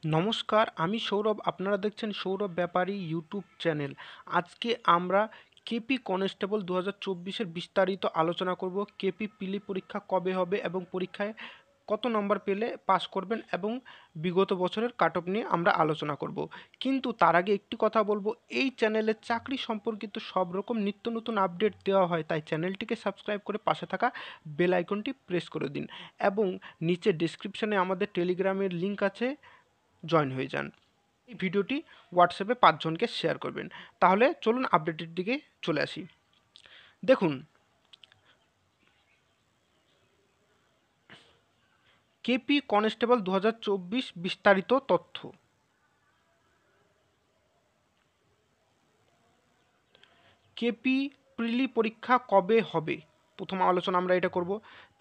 নমস্কার, আমি সৌরভ। আপনারা দেখছেন সৌরভ ব্যাপারী ইউটিউব চ্যানেল। আজকে আমরা কেপি কনস্টেবল 2024-এর বিস্তারিত আলোচনা করব। কেপি পিলি পরীক্ষা কবে হবে এবং পরীক্ষায় কত নম্বর পেলে পাস করবেন এবং বিগত বছরের কাট অফ নিয়ে আমরা আলোচনা করব। কিন্তু তার আগে একটি কথা বলবো, এই চ্যানেলে চাকরি সম্পর্কিত সব রকম নিত্য নতুন আপডেট দেওয়া হয়, তাই চ্যানেলটিকে সাবস্ক্রাইব করে পাশে থাকা বেল আইকনটি প্রেস করে দিন এবং নিচে ডেসক্রিপশনে আমাদের টেলিগ্রামের লিঙ্ক আছে, জয়েন হয়ে যান। এই ভিডিওটি হোয়াটসঅ্যাপে 5 জনকে শেয়ার করবেন। তাহলে চলুন আপডেটের দিকে চলে আসি। দেখুন, কেপি কনস্টেবল 2024 বিস্তারিত তথ্য। কেপি প্রিলি পরীক্ষা কবে হবে, প্রথম আলোচনা আমরা এটা করব।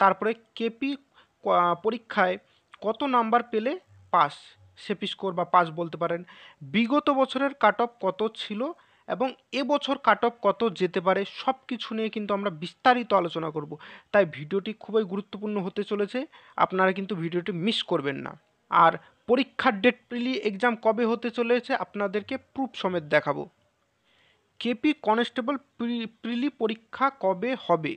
তারপরে কেপি পরীক্ষায় কত নাম্বার পেলে পাস, সেপি স্কোর বা পাস বলতে পারেন। বিগত বছরের কাট অফ কত ছিল এবং এবছর কাট অফ কত যেতে পারে, সব কিছু নিয়ে কিন্তু আমরা বিস্তারিত আলোচনা করব। তাই ভিডিওটি খুবই গুরুত্বপূর্ণ হতে চলেছে, আপনারা কিন্তু ভিডিওটি মিস করবেন না। আর পরীক্ষার ডেট, প্রিলি এক্সাম কবে হতে চলেছে আপনাদেরকে প্রুফ সমেত দেখাবো। কেপি কনস্টেবল প্রিলি পরীক্ষা কবে হবে?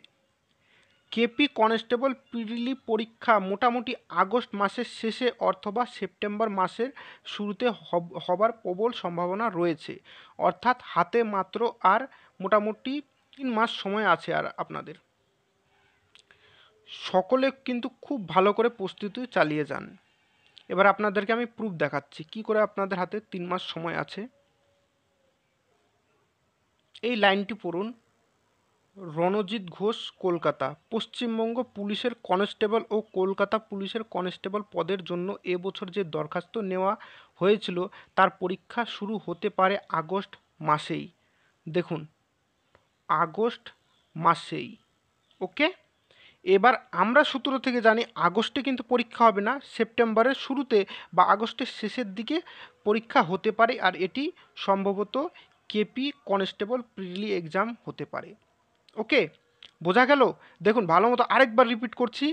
কেপি কনস্টেবল প্রিলি পরীক্ষা মোটামুটি আগস্ট মাসের শেষে অথবা সেপ্টেম্বর মাসের শুরুতে হবার প্রবল সম্ভাবনা রয়েছে। অর্থাৎ হাতে মাত্র আর মোটামুটি 3 মাস সময় আছে আর আপনাদের। সকলে কিন্তু খুব ভালো করে প্রস্তুতি চালিয়ে যান। এবার আপনাদেরকে আমি প্রুফ দেখাচ্ছি কি করে আপনাদের হাতে 3 মাস সময় আছে। এই লাইনটি পড়ুন। রণজিৎ ঘোষ, কলকাতা। পশ্চিমবঙ্গ পুলিশের কনস্টেবল ও কলকাতা পুলিশের কনস্টেবল পদের জন্য এবছর যে দরখাস্ত নেওয়া হয়েছিল তার পরীক্ষা শুরু হতে পারে আগস্ট মাসেই। দেখুন, আগস্ট মাসেই। ওকে, এবার আমরা সূত্র থেকে জানি আগস্টে কিন্তু পরীক্ষা হবে না, সেপ্টেম্বরের শুরুতে বা আগস্টের শেষের দিকে পরীক্ষা হতে পারে। আর এটি সম্ভবত কেপি কনস্টেবল প্রিলি এক্সাম হতে পারে। ওকে, বোঝা গেল? দেখুন ভালো মতো আরেকবার রিপিট করছি।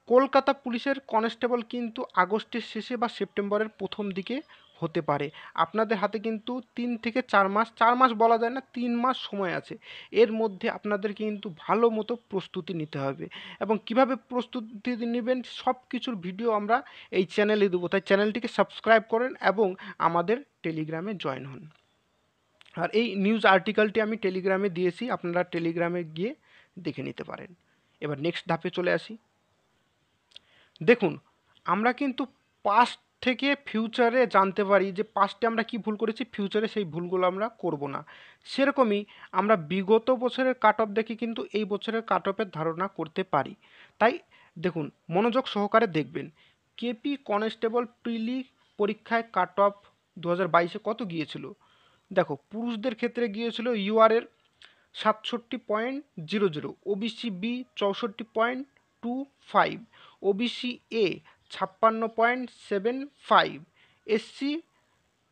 কলকাতা পুলিশের কনস্টেবল কিন্তু আগস্টের শেষে বা সেপ্টেম্বরের প্রথম দিকে হতে পারে। আপনাদের হাতে কিন্তু 3 থেকে 4 মাস, 4 মাস বলা যায় না, 3 মাস সময় আছে। এর মধ্যে আপনাদের কিন্তু ভালো মতো প্রস্তুতি নিতে হবে এবং কিভাবে প্রস্তুতি নেবেন সব কিছুর ভিডিও আমরা এই চ্যানেলে দেবো। তাই চ্যানেলটিকে সাবস্ক্রাইব করেন এবং আমাদের টেলিগ্রামে জয়েন হন। আর এই নিউজ আর্টিকেলটি আমি টেলিগ্রামে দিয়েছি, আপনারা টেলিগ্রামে গিয়ে দেখে নিতে পারেন। এবার নেক্সট ধাপে চলে আসি। দেখুন, আমরা কিন্তু পাস্ট থেকে ফিউচারে জানতে পারি যে পাস্টে আমরা কি ভুল করেছি, ফিউচারে সেই ভুলগুলো আমরা করব না। সেরকমই আমরা বিগত বছরের কাট অফ দেখে কিন্তু এই বছরের কাট অফের ধারণা করতে পারি। তাই দেখুন, মনোযোগ সহকারে দেখবেন। কেপি কনস্টেবল প্রিলি পরীক্ষায় কাট অফ 2022-এ কত গিয়েছিল। দেখো, পুরুষদের ক্ষেত্রে গিয়েছিল ইউআরের 67.00, OBC B 64.25, OBC A 56.75, SC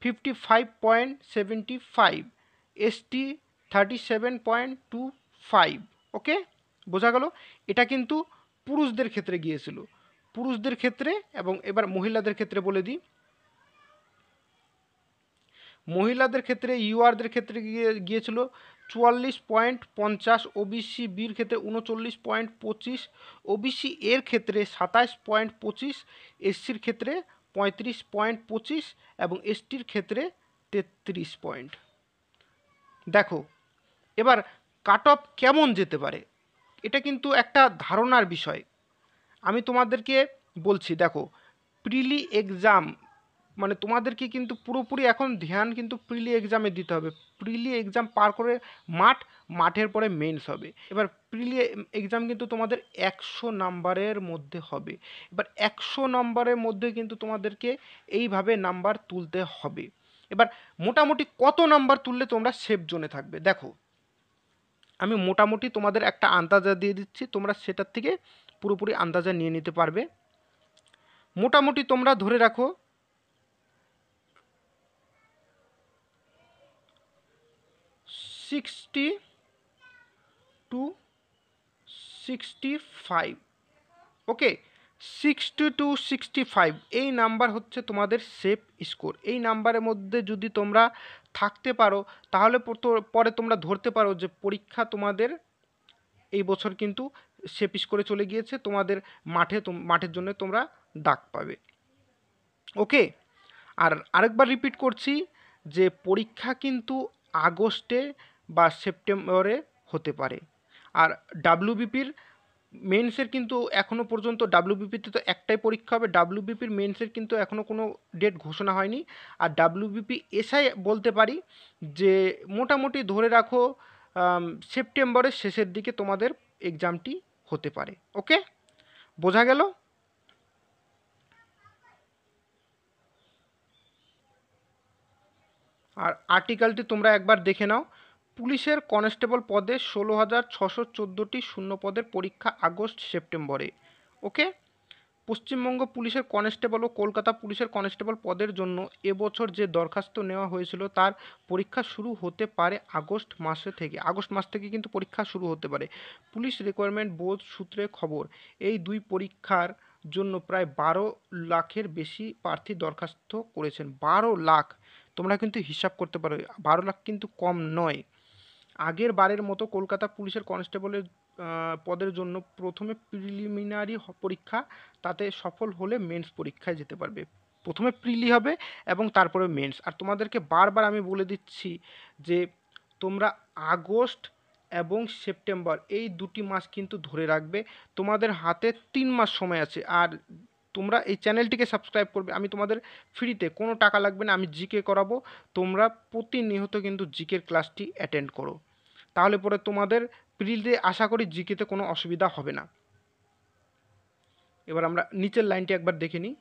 55.75, ST 37.25। Okay, বোঝা গেল? এটা কিন্তু পুরুষদের ক্ষেত্রে গিয়েছিল। পুরুষদের ক্ষেত্রে, এবং এবার মহিলাদের ক্ষেত্রে বলে দিই। মহিলাদের ক্ষেত্রে ইউআরদের ক্ষেত্রে গিয়েছিল 44.50, ওবিসি বির ক্ষেত্রে 39.25, ওবিসি এর ক্ষেত্রে 27.25, এসসির ক্ষেত্রে 35.25 এবং এসটির ক্ষেত্রে 33 পয়েন্ট। দেখো, এবার কাট অফ কেমন যেতে পারে এটা কিন্তু একটা ধারণার বিষয়। আমি তোমাদেরকে বলছি, দেখো, প্রিলি এক্সাম মানে তোমাদেরকে কিন্তু পুরোপুরি এখন ধ্যান কিন্তু প্রিলি এক্সামে দিতে হবে। প্রিলি এক্সাম পার করে মাঠের পরে মেন্স হবে। এবার প্রিলি এক্সাম কিন্তু তোমাদের 100 নাম্বারের মধ্যে হবে। এবার 100 নাম্বারের মধ্যে কিন্তু তোমাদেরকে এইভাবে নাম্বার তুলতে হবে। এবার মোটামুটি কত নাম্বার তুললে তোমরা সেফ জোনে থাকবে, দেখো আমি মোটামুটি তোমাদের একটা আন্দাজা দিয়ে দিচ্ছি, তোমরা সেটার থেকে পুরোপুরি আন্দাজা নিয়ে নিতে পারবে। মোটামুটি তোমরা ধরে রাখো 60 to 65। ওকে, 62 to 65 এই নাম্বার হচ্ছে তোমাদের সেফ স্কোর। এই নাম্বারের মধ্যে যদি তোমরা থাকতে পারো তাহলে পরে তোমরা ধরতে পারো যে পরীক্ষা তোমাদের এই বছর কিন্তু সেফ স্কোরে চলে গিয়েছে, তোমাদের মাঠের জন্য তোমরা ডাক পাবে। ওকে, আর আরেকবার রিপিট করছি যে পরীক্ষা কিন্তু আগস্টে বা সেপ্টেম্বরে হতে পারে। আর ডাব্লিউবিপির মেন্সের কিন্তু এখনও পর্যন্ত, ডাব্লিউবিপিতে তো একটাই পরীক্ষা হবে, ডাব্লিউবিপির মেন্সের কিন্তু এখনও কোনো ডেট ঘোষণা হয়নি। আর ডাব্লিউবিপি এসআই বলতে পারি যে মোটামুটি ধরে রাখো সেপ্টেম্বরের শেষের দিকে তোমাদের এক্সামটি হতে পারে। ওকে, বোঝা গেল? আর আর্টিকেলটি তোমরা একবার দেখে নাও। পুলিশের কনস্টেবল পদে 16,614টি শূন্য পদের পরীক্ষা আগস্ট সেপ্টেম্বরে। ওকে, পশ্চিমবঙ্গ পুলিশের কনস্টেবল ও কলকাতা পুলিশের কনস্টেবল পদের জন্য এবছর যে দরখাস্ত নেওয়া হয়েছিল তার পরীক্ষা শুরু হতে পারে আগস্ট মাস থেকে কিন্তু পরীক্ষা শুরু হতে পারে। পুলিশ রিক্রুটমেন্ট বোর্ড সূত্রে খবর, এই দুই পরীক্ষার জন্য প্রায় 12 লাখের বেশি প্রার্থী দরখাস্ত করেছেন। 12 লাখ, তোমরা কিন্তু হিসাব করতে পারো, 12 লাখ কিন্তু কম নয়। আগের বারের মতো কলকাতা পুলিশের কনস্টেবলের পদের জন্য প্রথমে প্রিলিমিনারি পরীক্ষা, তাতে সফল হলে মেন্স পরীক্ষায় যেতে পারবে। প্রথমে প্রিলি হবে এবং তারপরে মেন্স। আর তোমাদেরকে বারবার আমি বলে দিচ্ছি যে তোমরা আগস্ট এবং সেপ্টেম্বর এই দুটি মাস কিন্তু ধরে রাখবে, তোমাদের হাতে 3 মাস সময় আছে। আর তোমরা এই চ্যানেলটিকে সাবস্ক্রাইব করবে, আমি তোমাদের ফ্রিতে, কোনো টাকা লাগবে না, আমি জিকে করাবো। তোমরা প্রতিনিয়ত কিন্তু জিকের ক্লাসটি অ্যাটেন্ড করো, তাহলে পরে তোমাদের প্রিলিতে আশা করি জিকেতে কোনো অসুবিধা হবে না। এবার আমরা নিচের লাইনটি একবার দেখে নিই।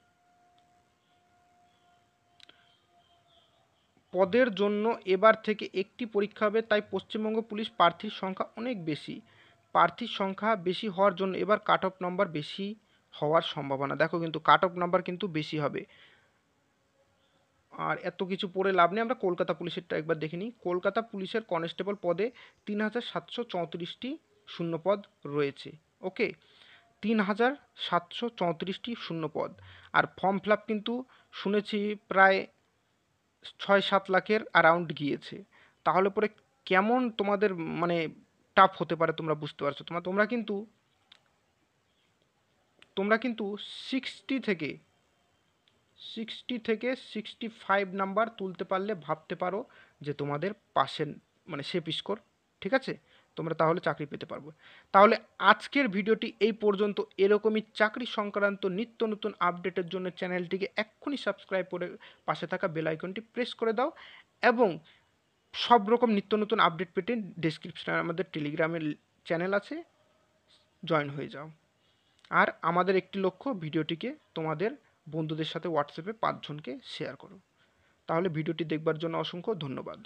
পদের জন্য এবার থেকে একটি পরীক্ষা হবে, তাই পশ্চিমবঙ্গ পুলিশ প্রার্থীর সংখ্যা অনেক বেশি। প্রার্থীর সংখ্যা বেশি হওয়ার জন্য এবার কাট অফ নাম্বার বেশি হওয়ার সম্ভাবনা। দেখো কিন্তু কাট অফ নাম্বার কিন্তু বেশি হবে। আর এত কিছু পড়ে লাভ নেই, আমরা কলকাতা পুলিশেরটা একবার দেখে নিই। কলকাতা পুলিশের কনস্টেবল পদে 3,734টি শূন্যপদ রয়েছে। ওকে, 3,734টি শূন্যপদ। আর ফর্ম ফিল আপ কিন্তু শুনেছি প্রায় 6-7 লাখের অ্যারাউন্ড গিয়েছে। তাহলে পরে কেমন তোমাদের মানে টাফ হতে পারে তোমরা বুঝতে পারছো। তোমরা কিন্তু 60 থেকে 65 নাম্বার তুলতে পারলে ভাবতে পারো যে তোমাদের পাশের মানে সেফ স্কোর, ঠিক আছে, তোমরা তাহলে চাকরি পেতে পারবে। তাহলে আজকের ভিডিওটি এই পর্যন্ত। এরকমই চাকরি সংক্রান্ত নিত্য নতুন আপডেটের জন্য চ্যানেলটিকে এক্ষুনি সাবস্ক্রাইব করে পাশে থাকা বেল আইকনটি প্রেস করে দাও, এবং সব রকম নিত্য নতুন আপডেট পেতে ডেসক্রিপশনে আমাদের টেলিগ্রামের চ্যানেল আছে, জয়েন হয়ে যাও। আর আমাদের একটি লক্ষ্য, ভিডিওটিকে তোমাদের বন্ধুদের সাথে হোয়াটসঅ্যাপে 5 জনকে শেয়ার করো। তাহলে ভিডিওটি দেখবার জন্য অসংখ্য ধন্যবাদ।